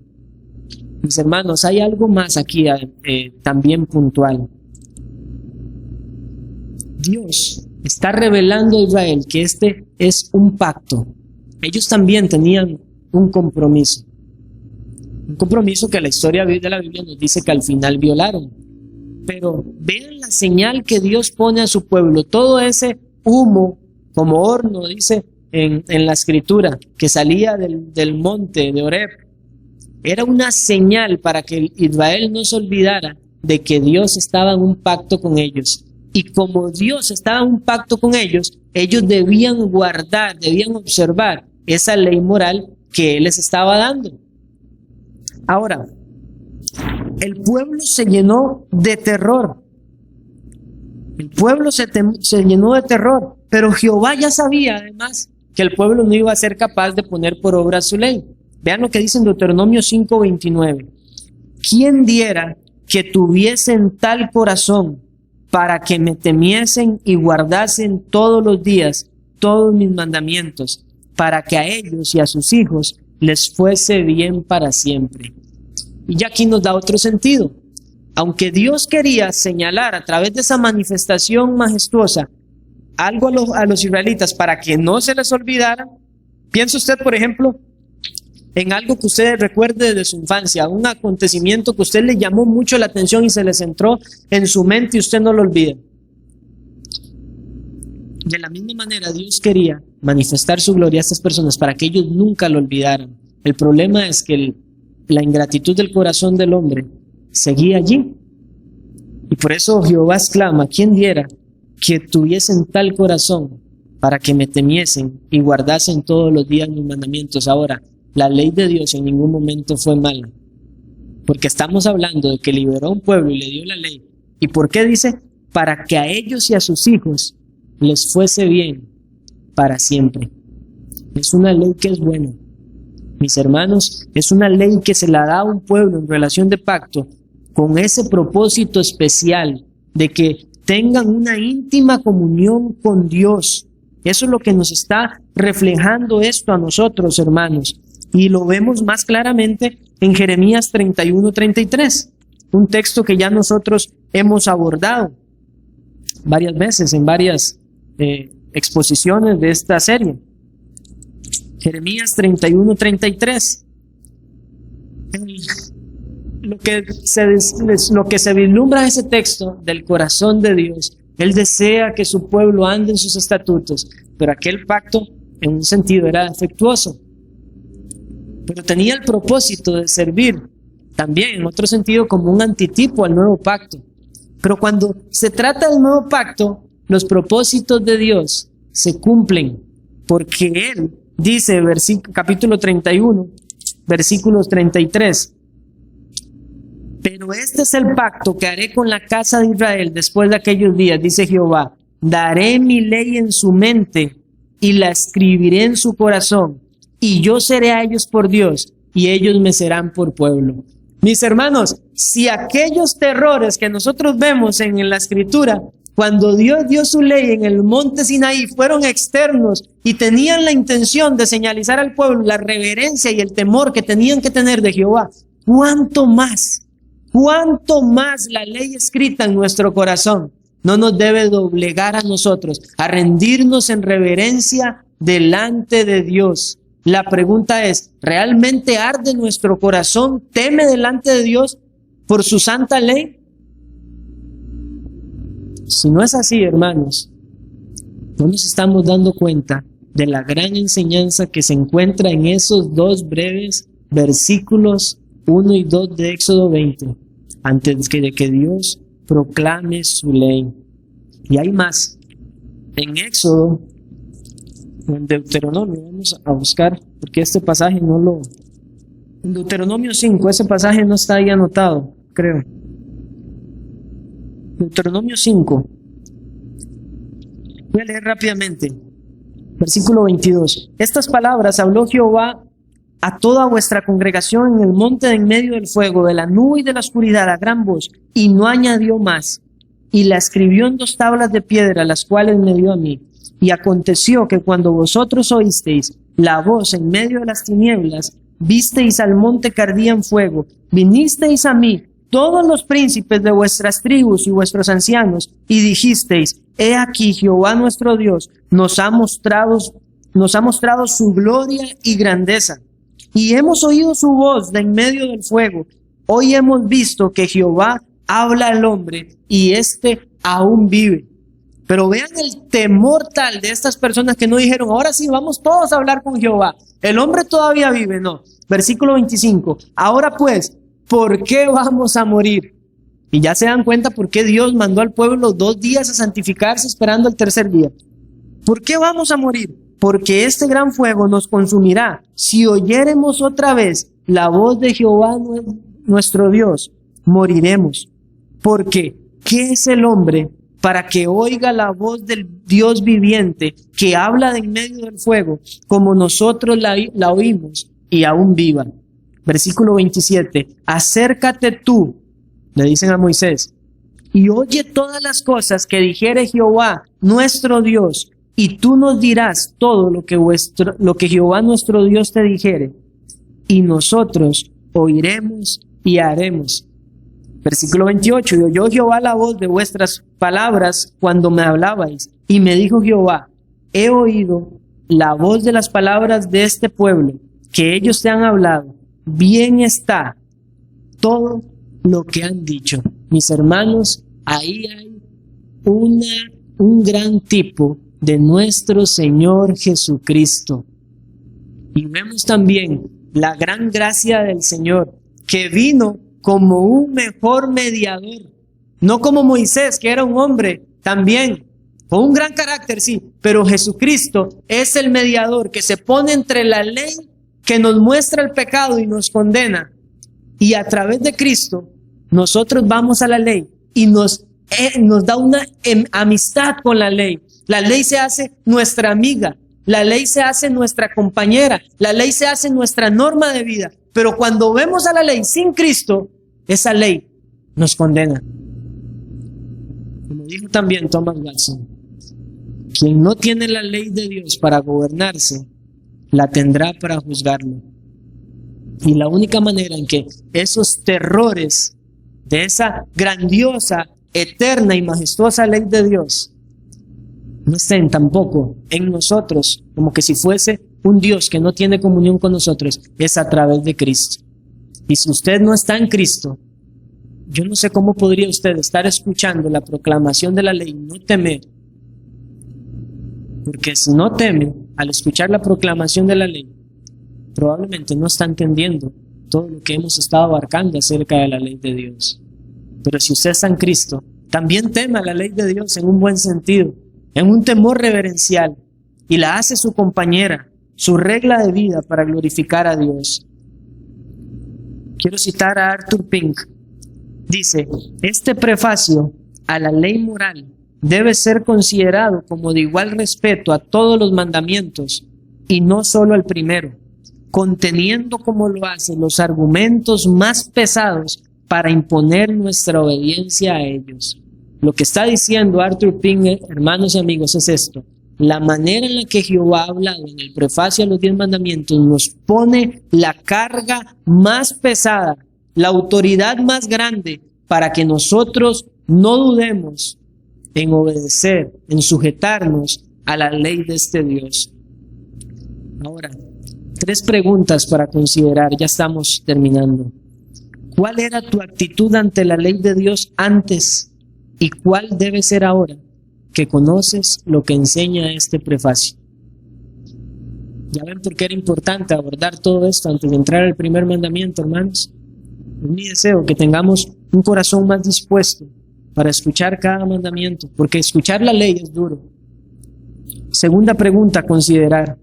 Mis hermanos, hay algo más aquí también puntual. Dios está revelando a Israel que este es un pacto. Ellos también tenían un compromiso. Un compromiso que la historia de la Biblia nos dice que al final violaron. Pero vean la señal que Dios pone a su pueblo. Todo ese humo como horno, dice en la escritura, que salía del monte de Horeb, era una señal para que Israel no se olvidara de que Dios estaba en un pacto con ellos. Y como Dios estaba en un pacto con ellos, ellos debían guardar, debían observar esa ley moral que Él les estaba dando. Ahora, el pueblo se llenó de terror. El pueblo se llenó de terror, pero Jehová ya sabía además que el pueblo no iba a ser capaz de poner por obra su ley. Vean lo que dice en Deuteronomio 5:29. ¿Quién diera que tuviesen tal corazón para que me temiesen y guardasen todos los días todos mis mandamientos, para que a ellos y a sus hijos les fuese bien para siempre? Y ya aquí nos da otro sentido. Aunque Dios quería señalar a través de esa manifestación majestuosa algo a los israelitas para que no se les olvidara, piensa usted, por ejemplo, en algo que usted recuerde de su infancia, un acontecimiento que usted le llamó mucho la atención y se les entró en su mente y usted no lo olvida. De la misma manera, Dios quería manifestar su gloria a estas personas para que ellos nunca lo olvidaran. El problema es que la ingratitud del corazón del hombre seguía allí. Y por eso Jehová exclama, ¿quién diera que tuviesen tal corazón para que me temiesen y guardasen todos los días mis mandamientos? Ahora, la ley de Dios en ningún momento fue mala, porque estamos hablando de que liberó a un pueblo y le dio la ley. ¿Y por qué dice? Para que a ellos y a sus hijos les fuese bien para siempre. Es una ley que es buena. Mis hermanos, es una ley que se la da a un pueblo en relación de pacto con ese propósito especial de que tengan una íntima comunión con Dios. Eso es lo que nos está reflejando esto a nosotros, hermanos. Y lo vemos más claramente en Jeremías 31:33, un texto que ya nosotros hemos abordado varias veces en varias exposiciones de esta serie. Jeremías 31:33. Lo que se vislumbra en ese texto del corazón de Dios, Él desea que su pueblo ande en sus estatutos, pero aquel pacto en un sentido era defectuoso, pero tenía el propósito de servir también en otro sentido como un antitipo al nuevo pacto. Pero cuando se trata del nuevo pacto, los propósitos de Dios se cumplen, porque Él dice, capítulo 31, versículos 33, pero este es el pacto que haré con la casa de Israel después de aquellos días, dice Jehová, daré mi ley en su mente y la escribiré en su corazón, y yo seré a ellos por Dios, y ellos me serán por pueblo. Mis hermanos, si aquellos terrores que nosotros vemos en la Escritura, cuando Dios dio su ley en el monte Sinaí, fueron externos y tenían la intención de señalizar al pueblo la reverencia y el temor que tenían que tener de Jehová, cuánto más la ley escrita en nuestro corazón no nos debe doblegar a nosotros, a rendirnos en reverencia delante de Dios. La pregunta es, ¿realmente arde nuestro corazón, teme delante de Dios por su santa ley? Si no es así, hermanos, no nos estamos dando cuenta de la gran enseñanza que se encuentra en esos dos breves versículos 1 y 2 de Éxodo 20, antes de que Dios proclame su ley. Y hay más. En Éxodo, en Deuteronomio, vamos a buscar, porque este pasaje no lo... En Deuteronomio 5, ese pasaje no está ahí anotado, creo. Deuteronomio 5. Voy a leer rápidamente. Versículo 22. Estas palabras habló Jehová a toda vuestra congregación en el monte de en medio del fuego, de la nube y de la oscuridad, a gran voz, y no añadió más. Y la escribió en 2 tablas de piedra, las cuales me dio a mí. Y aconteció que cuando vosotros oísteis la voz en medio de las tinieblas, visteis al monte que ardía en fuego, vinisteis a mí, todos los príncipes de vuestras tribus y vuestros ancianos, y dijisteis, he aquí Jehová nuestro Dios nos ha mostrado su gloria y grandeza. Y hemos oído su voz de en medio del fuego. Hoy hemos visto que Jehová habla al hombre y éste aún vive. Pero vean el temor tal de estas personas que no dijeron, ahora sí, vamos todos a hablar con Jehová. El hombre todavía vive, no. Versículo 25. Ahora pues, ¿por qué vamos a morir? Y ya se dan cuenta por qué Dios mandó al pueblo 2 días a santificarse esperando el tercer día. ¿Por qué vamos a morir? Porque este gran fuego nos consumirá. Si oyéremos otra vez la voz de Jehová nuestro Dios, moriremos. Porque, ¿qué es el hombre para que oiga la voz del Dios viviente que habla de en medio del fuego, como nosotros la oímos y aún viva? Versículo 27. Acércate tú, le dicen a Moisés, y oye todas las cosas que dijere Jehová nuestro Dios, y tú nos dirás todo lo que Jehová nuestro Dios te dijere, y nosotros oiremos y haremos. Versículo 28. Y oyó Jehová la voz de vuestras palabras cuando me hablabais, y me dijo Jehová, he oído la voz de las palabras de este pueblo, que ellos te han hablado. Bien está todo lo que han dicho. Mis hermanos, ahí hay un gran tipo de nuestro Señor Jesucristo. Y vemos también la gran gracia del Señor, que vino como un mejor mediador, no como Moisés, que era un hombre también, con un gran carácter, sí, pero Jesucristo es el mediador que se pone entre la ley que nos muestra el pecado y nos condena, y a través de Cristo nosotros vamos a la ley y nos da una amistad con la ley. La ley se hace nuestra amiga, la ley se hace nuestra compañera, la ley se hace nuestra norma de vida. Pero cuando vemos a la ley sin Cristo, esa ley nos condena. Como dijo también Thomas Watson, quien no tiene la ley de Dios para gobernarse, la tendrá para juzgarlo. Y la única manera en que esos terrores de esa grandiosa, eterna y majestuosa ley de Dios no estén tampoco en nosotros, como que si fuese un Dios que no tiene comunión con nosotros, es a través de Cristo. Y si usted no está en Cristo, yo no sé cómo podría usted estar escuchando la proclamación de la ley y no temer. Porque si no teme al escuchar la proclamación de la ley, probablemente no está entendiendo todo lo que hemos estado abarcando acerca de la ley de Dios. Pero si usted está en Cristo, también teme a la ley de Dios en un buen sentido, en un temor reverencial, y la hace su compañera, su regla de vida para glorificar a Dios. Quiero citar a Arthur Pink. Dice, este prefacio a la ley moral debe ser considerado como de igual respeto a todos los mandamientos y no solo al primero, conteniendo como lo hace los argumentos más pesados para imponer nuestra obediencia a ellos. Lo que está diciendo Arthur Pink, hermanos y amigos, es esto. La manera en la que Jehová ha hablado en el prefacio a los 10 mandamientos nos pone la carga más pesada, la autoridad más grande, para que nosotros no dudemos en obedecer, en sujetarnos a la ley de este Dios. Ahora, 3 preguntas para considerar, ya estamos terminando. ¿Cuál era tu actitud ante la ley de Dios antes y cuál debe ser ahora que conoces lo que enseña este prefacio? Ya ven por qué era importante abordar todo esto antes de entrar al primer mandamiento, hermanos. Es mi deseo que tengamos un corazón más dispuesto para escuchar cada mandamiento, porque escuchar la ley es duro. Segunda pregunta a considerar.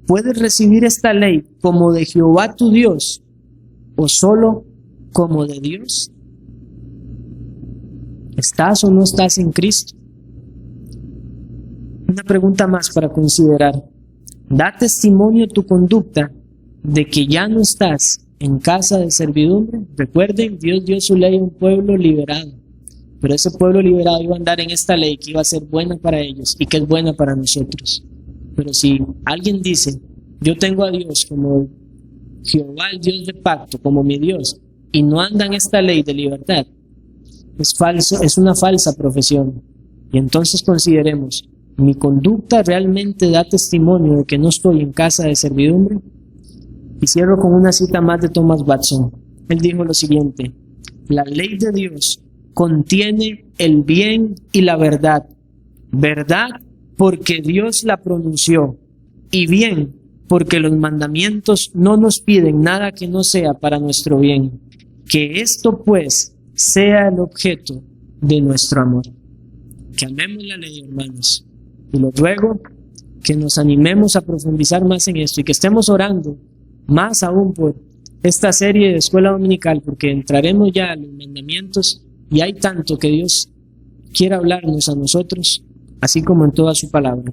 ¿Puedes recibir esta ley como de Jehová tu Dios o solo como de Dios? ¿Estás o no estás en Cristo? Una pregunta más para considerar. ¿Da testimonio tu conducta de que ya no estás en casa de servidumbre? Recuerden, Dios dio su ley a un pueblo liberado, pero ese pueblo liberado iba a andar en esta ley que iba a ser buena para ellos y que es buena para nosotros. Pero si alguien dice, yo tengo a Dios como Jehová, el Dios de pacto, como mi Dios, y no anda en esta ley de libertad, es falso, es una falsa profesión. Y entonces consideremos, ¿mi conducta realmente da testimonio de que no estoy en casa de servidumbre? Y cierro con una cita más de Thomas Watson. Él dijo lo siguiente: la ley de Dios contiene el bien y la verdad. Verdad porque Dios la pronunció, y bien porque los mandamientos no nos piden nada que no sea para nuestro bien. Que esto pues sea el objeto de nuestro amor. Que amemos la ley, hermanos. Y los ruego que nos animemos a profundizar más en esto y que estemos orando más aún por esta serie de escuela dominical, porque entraremos ya a los mandamientos y hay tanto que Dios quiere hablarnos a nosotros, así como en toda su palabra.